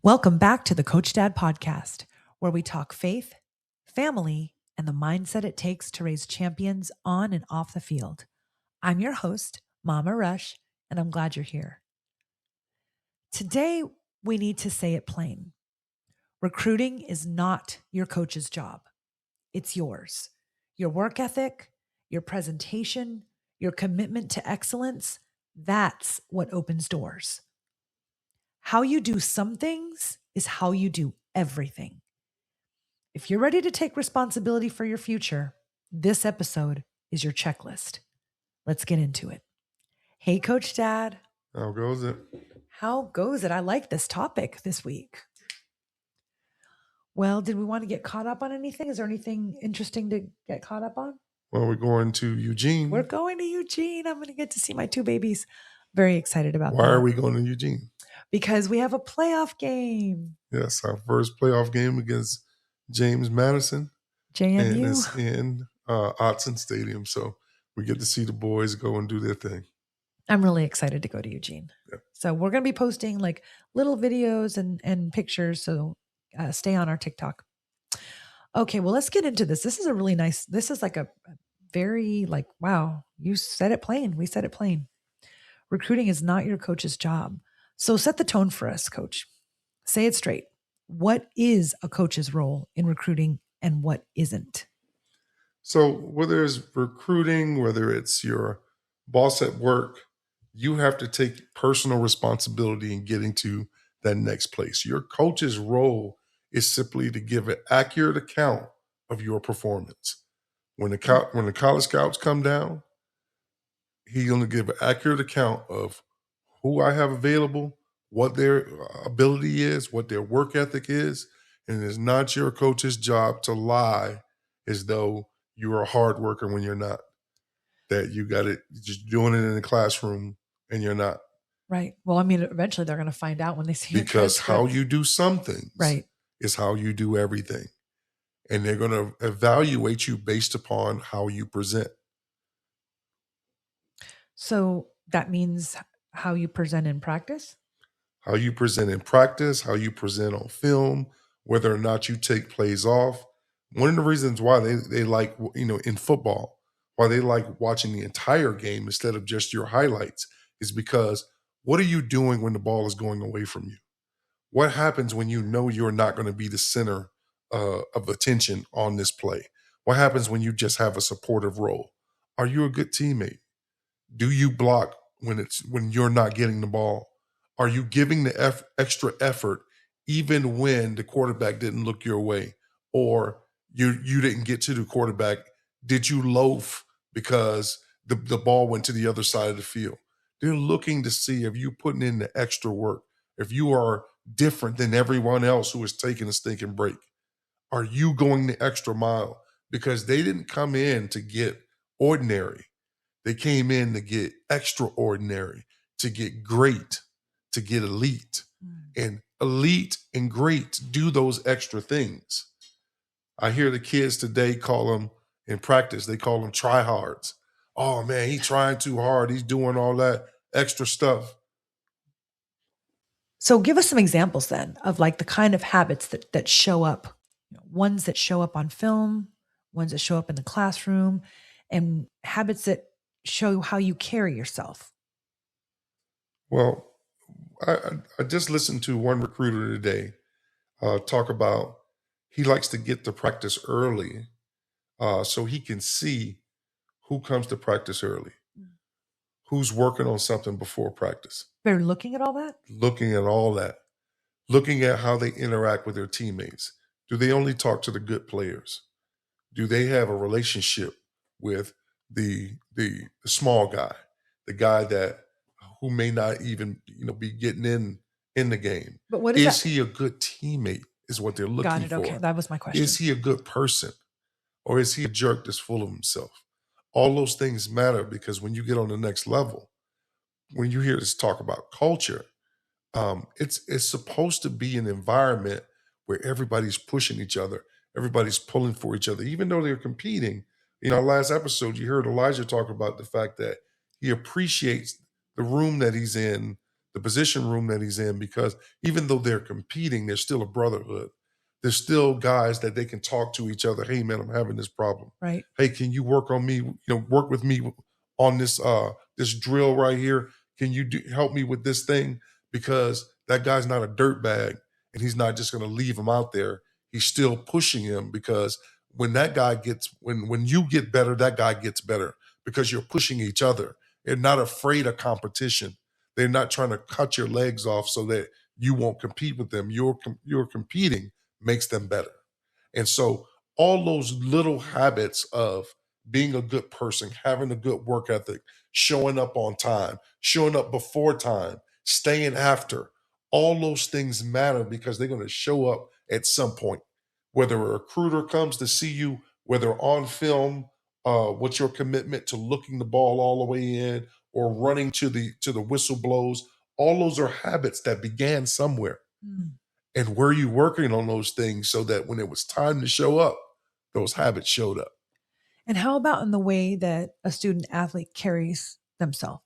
Welcome back to the Coach Dad podcast, where we talk faith, family, and the mindset it takes to raise champions on and off the field. I'm your host, Momma Rushhh, and I'm glad you're here. Today, we need to say it plain. Recruiting is not your coach's job. It's yours. Your work ethic, your presentation, your commitment to excellence, that's what opens doors. How you do some things is how you do everything. If you're ready to take responsibility for your future, this episode is your checklist. Let's get into it. Hey, Coach Dad. How goes it? How goes it? I like this topic this week. Well, did we want to get caught up on anything? Is there anything interesting to get caught up on? Well, we're going to Eugene. We're going to Eugene. I'm going to get to see my two babies. Very excited about that. Why are we going to Eugene? Because we have a playoff game. Yes, our first playoff game against James Madison. JMU. And it's in Autzen Stadium. So we get to see the boys go and do their thing. I'm really excited to go to Eugene. Yep. So we're going to be posting like little videos and pictures. So stay on our TikTok. Okay, well, let's get into this. This is a really nice, this is like a very like, wow, you said it plain. We said it plain. Recruiting is not your coach's job. So set the tone for us, Coach. Say it straight. What is a coach's role in recruiting and what isn't? So whether it's recruiting, whether it's your boss at work, you have to take personal responsibility in getting to that next place. Your coach's role is simply to give an accurate account of your performance. When the college scouts come down, he's going to give an accurate account of who I have available, what their ability is, what their work ethic is. And it's not your coach's job to lie as though you're a hard worker when you're not. That you got it, just doing it in the classroom and you're not. Right. Well, I mean, eventually they're going to find out when they see because how you do some things right. is how you do everything. And they're going to evaluate you based upon how you present. So that means how you present in practice? How you present in practice, how you present on film, whether or not you take plays off. One of the reasons why they like, in football, why they like watching the entire game instead of just your highlights is because what are you doing when the ball is going away from you? What happens when you know you're not going to be the center of attention on this play? What happens when you just have a supportive role? Are you a good teammate? Do you block when you're not getting the ball? Are you giving the extra effort even when the quarterback didn't look your way or you didn't get to the quarterback? Did you loaf because the ball went to the other side of the field? They're looking to see if you're putting in the extra work, if you are different than everyone else who is taking a stinking break. Are you going the extra mile? Because they didn't come in to get ordinary. They came in to get extraordinary, to get great, to get elite. And elite and great do those extra things. I hear the kids today call them, in practice, they call them tryhards. Oh, man, he's trying too hard. He's doing all that extra stuff. So give us some examples then of like the kind of habits that show up, ones that show up on film, ones that show up in the classroom, and habits that show how you carry yourself. Well, I just listened to one recruiter today talk about he likes to get to practice early so he can see who comes to practice early, who's working on something before practice. They're looking at all that? Looking at all that. Looking at how they interact with their teammates. Do they only talk to the good players? Do they have a relationship with the small guy, the guy who may not even be getting in the game? But what is he a good teammate? Is what they're looking for. Got it. Okay, that was my question. Is he a good person, or is he a jerk that's full of himself? All those things matter because when you get on the next level, when you hear us talk about culture, it's supposed to be an environment where everybody's pushing each other, everybody's pulling for each other, even though they're competing. In our last episode, you heard Elijah talk about the fact that he appreciates the room that he's in, the the position room that he's in, because even though they're competing, there's still a brotherhood. There's still guys that they can talk to each other. Hey man, I'm having this problem. Right. Hey, can you work on me? Work with me on this this drill right here. Can you help me with this thing? Because that guy's not a dirtbag, and he's not just going to leave him out there. He's still pushing him, because when that guy gets, when you get better, that guy gets better, because you're pushing each other. They're not afraid of competition. They're not trying to cut your legs off so that you won't compete with them. You're competing makes them better. And so all those little habits of being a good person, having a good work ethic, showing up on time, showing up before time, staying after, all those things matter, because they're going to show up at some point. Whether a recruiter comes to see you, whether on film, what's your commitment to looking the ball all the way in, or running to the whistle blows, all those are habits that began somewhere. Mm. And were you working on those things so that when it was time to show up, those habits showed up? And how about in the way that a student athlete carries themselves?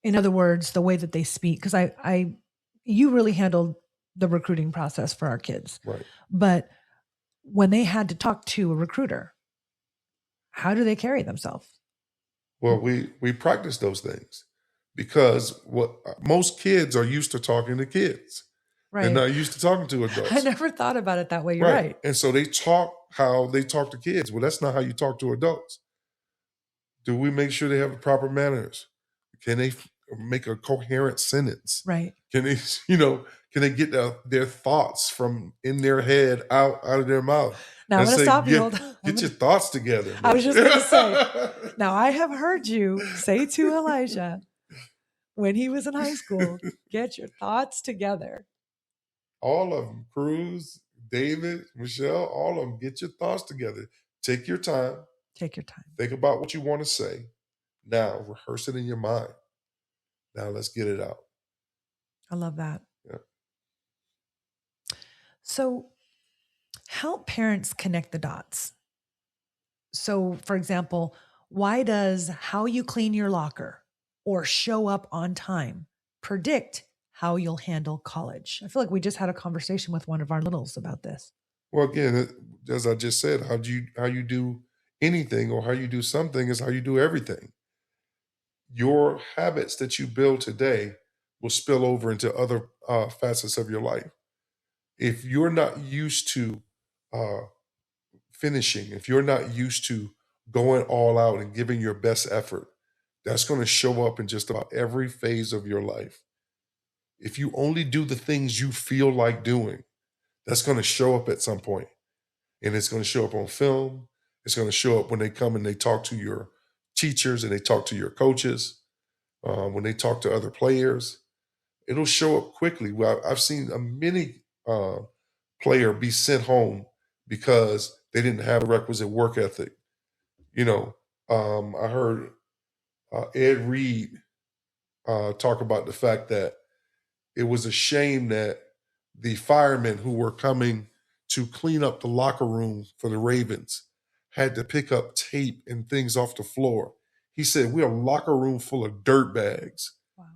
In other words, the way that they speak, because you really handled the recruiting process for our kids. Right. But when they had to talk to a recruiter, how do they carry themselves? Well, we practice those things, because what most kids are used to talking to kids. Right. They're not used to talking to adults. I never thought about it that way. You're right. And so they talk how they talk to kids. Well, that's not how you talk to adults. Do we make sure they have the proper manners? Can they make a coherent sentence? Right. Can they, can they get their thoughts from in their head out of their mouth? Now I'm going to stop you. Hold on. Get your thoughts together. Man. I was just going to say, now I have heard you say to Elijah when he was in high school, get your thoughts together. All of them, Cruz, David, Michelle, all of them, get your thoughts together. Take your time. Take your time. Think about what you want to say. Now, rehearse it in your mind. Now, let's get it out. I love that. Yeah. So, help parents connect the dots. So, for example, why does how you clean your locker or show up on time predict how you'll handle college? I feel like we just had a conversation with one of our littles about this. Well, again, as I just said, how you do anything or how you do something is how you do everything. Your habits that you build today will spill over into other facets of your life. If you're not used to finishing, if you're not used to going all out and giving your best effort, that's going to show up in just about every phase of your life. If you only do the things you feel like doing, that's going to show up at some point. And it's going to show up on film. It's going to show up when they come and they talk to your teachers and they talk to your coaches, when they talk to other players. It'll show up quickly. Well, I've seen a many player be sent home because they didn't have a requisite work ethic. I heard Ed Reed talk about the fact that it was a shame that the firemen who were coming to clean up the locker room for the Ravens had to pick up tape and things off the floor. He said, we're a locker room full of dirt bags. Wow.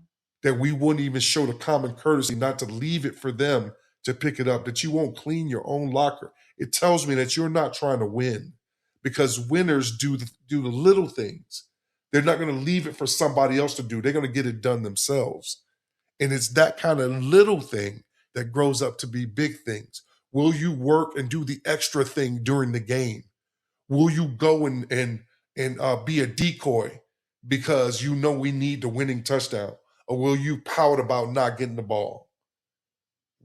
That we wouldn't even show the common courtesy not to leave it for them to pick it up, that you won't clean your own locker. It tells me that you're not trying to win, because winners do the little things. They're not going to leave it for somebody else to do. They're going to get it done themselves. And it's that kind of little thing that grows up to be big things. Will you work and do the extra thing during the game? Will you go and be a decoy because you know we need the winning touchdown? Or will you pout about not getting the ball?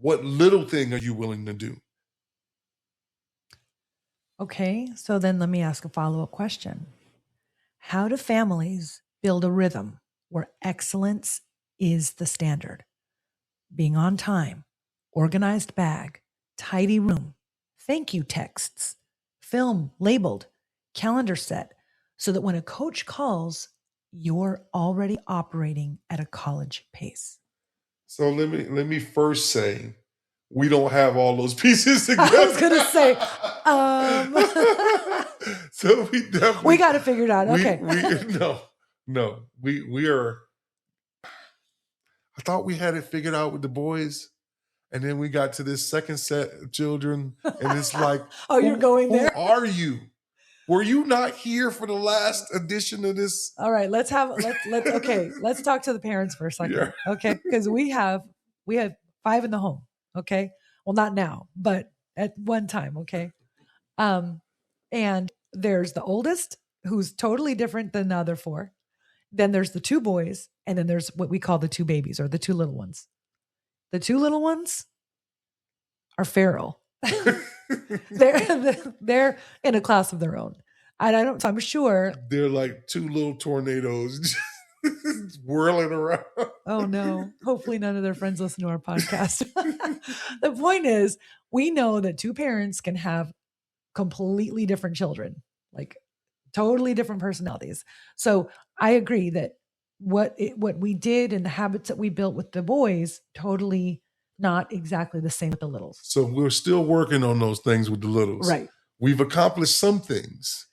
What little thing are you willing to do? Okay, so then let me ask a follow-up question. How do families build a rhythm where excellence is the standard? Being on time, organized bag, tidy room, thank you texts, film labeled, calendar set, so that when a coach calls, you're already operating at a college pace. So let me first say, we don't have all those pieces together. I was going to say, so we definitely... We got to figure it out. Okay. We are... I thought we had it figured out with the boys. And then we got to this second set of children, and it's like, oh, you're going there? Who are you? Were you not here for the last edition of this? All right, let's talk to the parents for a second. Yeah. Okay, because we have 5 in the home. Okay, well, not now, but at one time. Okay, and there's the oldest, who's totally different than the other 4. Then there's the 2 boys, and then there's what we call the 2 babies, or the 2 little ones. The 2 little ones are feral. they're in a class of their own. And I'm sure they're like 2 little tornadoes whirling around. Oh no. Hopefully none of their friends listen to our podcast. The point is, we know that 2 parents can have completely different children, like totally different personalities. So I agree that what we did and the habits that we built with the boys, totally not exactly the same with the littles. So we're still working on those things with the littles. Right. We've accomplished some things,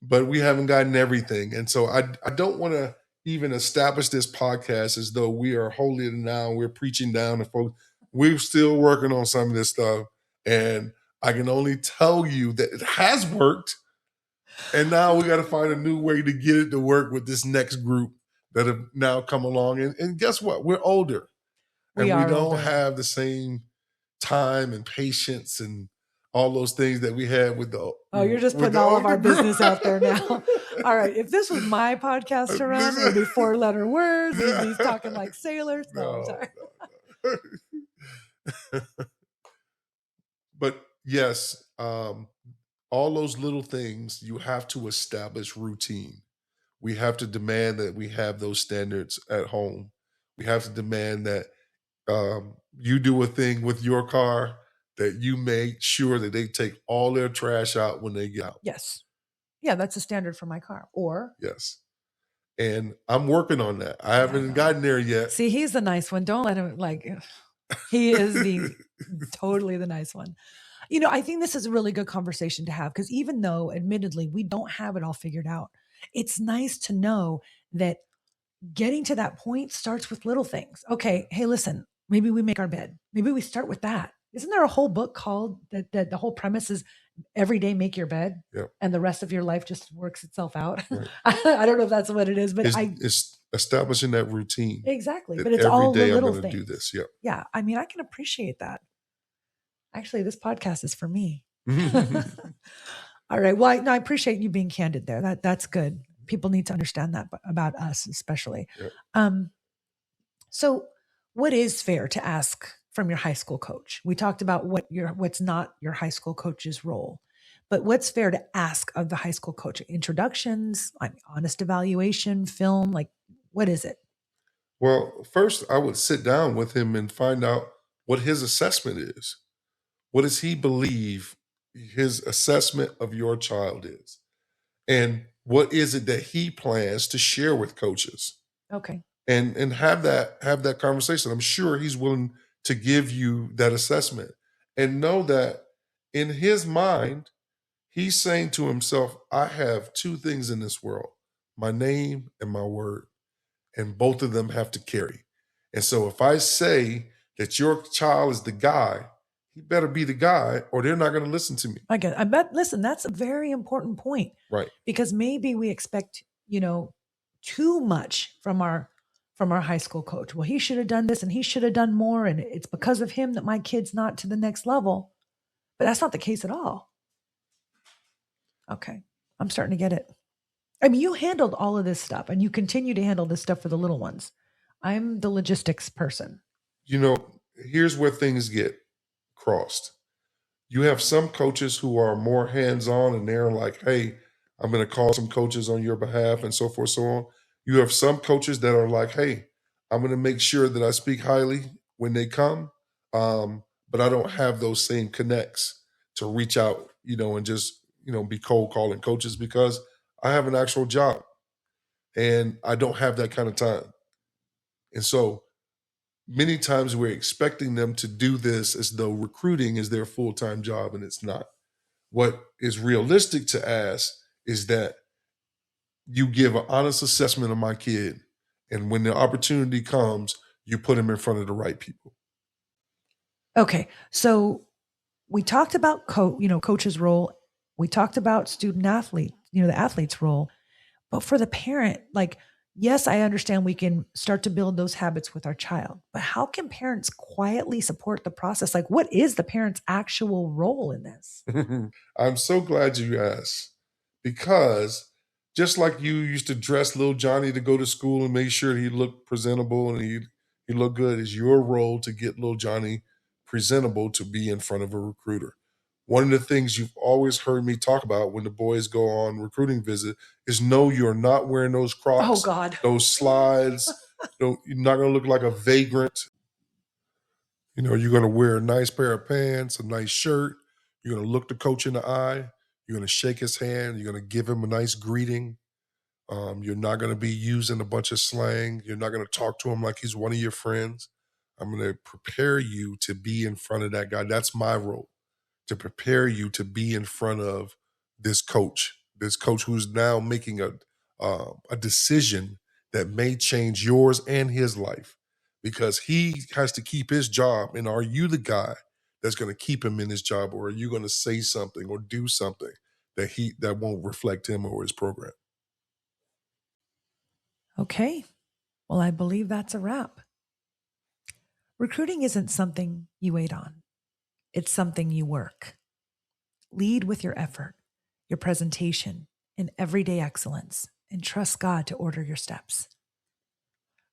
but we haven't gotten everything. And so I don't want to even establish this podcast as though we are holier than thou, we're preaching down to folks. We're still working on some of this stuff. And I can only tell you that it has worked. And now we got to find a new way to get it to work with this next group that have now come along. And guess what? We're older. And we don't have the same time and patience and all those things that we had with the. Oh, you're just putting all of our business out there now. All right. If this was my podcast to run, it would be 4-letter words. We'd be talking like sailors. No, I'm sorry. No. But yes, all those little things, you have to establish routine. We have to demand that we have those standards at home. We have to demand that you do a thing with your car, that you make sure that they take all their trash out when they get out. Yes. Yeah, that's a standard for my car. Or yes. And I'm working on that. I haven't gotten there yet. See, he's the nice one. Don't let him, like, he is totally the nice one. You know, I think this is a really good conversation to have, because even though admittedly we don't have it all figured out, it's nice to know that getting to that point starts with little things. Okay, hey, listen, maybe we make our bed. Maybe we start with that. Isn't there a whole book called that the whole premise is every day make your bed, yep, and the rest of your life just works itself out? Right. I don't know if that's what it is, but it's establishing that routine. Exactly. But it's all the little things. I'm going to do this. Yep. Yeah. I mean, I can appreciate that. Actually, this podcast is for me. All right. Well, I appreciate you being candid there. That's good. People need to understand that about us, especially. Yep. So what is fair to ask from your high school coach? We talked about what's not your high school coach's role, but what's fair to ask of the high school coach? Introductions, honest evaluation, film, like what is it? Well, first I would sit down with him and find out what his assessment is. What does he believe his assessment of your child is? And what is it that he plans to share with coaches? Okay. And have that conversation. I'm sure he's willing to give you that assessment, and know that in his mind, he's saying to himself, I have 2 things in this world, my name and my word, and both of them have to carry. And so if I say that your child is the guy, he better be the guy, or they're not going to listen to me. I bet, listen, that's a very important point. Right. Because maybe we expect, too much from our high school coach. Well, he should have done this and he should have done more, and it's because of him that my kid's not to the next level. But that's not the case at all. Okay. I'm starting to get it. I mean, you handled all of this stuff, and you continue to handle this stuff for the little ones. I'm the logistics person. Here's where things get crossed. You have some coaches who are more hands-on, and they're like, hey, I'm going to call some coaches on your behalf, and so forth, so on. You have some coaches that are like, hey, I'm going to make sure that I speak highly when they come, but I don't have those same connects to reach out, and just, be cold calling coaches, because I have an actual job and I don't have that kind of time. And so many times we're expecting them to do this as though recruiting is their full-time job, and it's not. What is realistic to ask is that you give an honest assessment of my kid, and when the opportunity comes, you put him in front of the right people. Okay, so we talked about coach's role. We talked about student athlete, the athlete's role. But for the parent, like, yes, I understand we can start to build those habits with our child, but how can parents quietly support the process? Like, what is the parent's actual role in this? I'm so glad you asked, because just like you used to dress little Johnny to go to school and make sure he looked presentable and he looked good, it's your role to get little Johnny presentable to be in front of a recruiter. One of the things you've always heard me talk about when the boys go on recruiting visit is, no, you're not wearing those Crocs, Oh, God. those slides. You're not going to look like a vagrant. You're going to wear a nice pair of pants, a nice shirt. You're going to look the coach in the eye. You're going to shake his hand. You're going to give him a nice greeting. You're not going to be using a bunch of slang. You're not going to talk to him like he's one of your friends. I'm going to prepare you to be in front of that guy. That's my role, to prepare you to be in front of this coach who's now making a decision that may change yours and his life, because he has to keep his job. And are you the guy that's going to keep him in his job, or are you going to say something or do something that won't reflect him or his program? Okay, well, I believe that's a wrap. Recruiting isn't something you wait on. It's something you work. Lead with your effort, your presentation, and everyday excellence, and trust God to order your steps.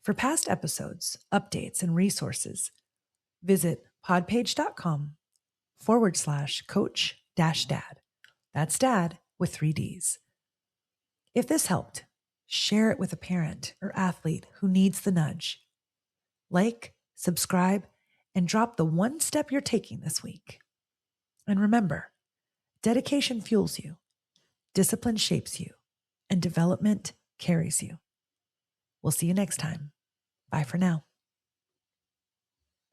For past episodes, updates, and resources, visit podpage.com/coach-dad. That's dad with 3 Ds. If this helped, share it with a parent or athlete who needs the nudge. Like, subscribe, and drop the one step you're taking this week. And remember, dedication fuels you, discipline shapes you, and development carries you. We'll see you next time. Bye for now.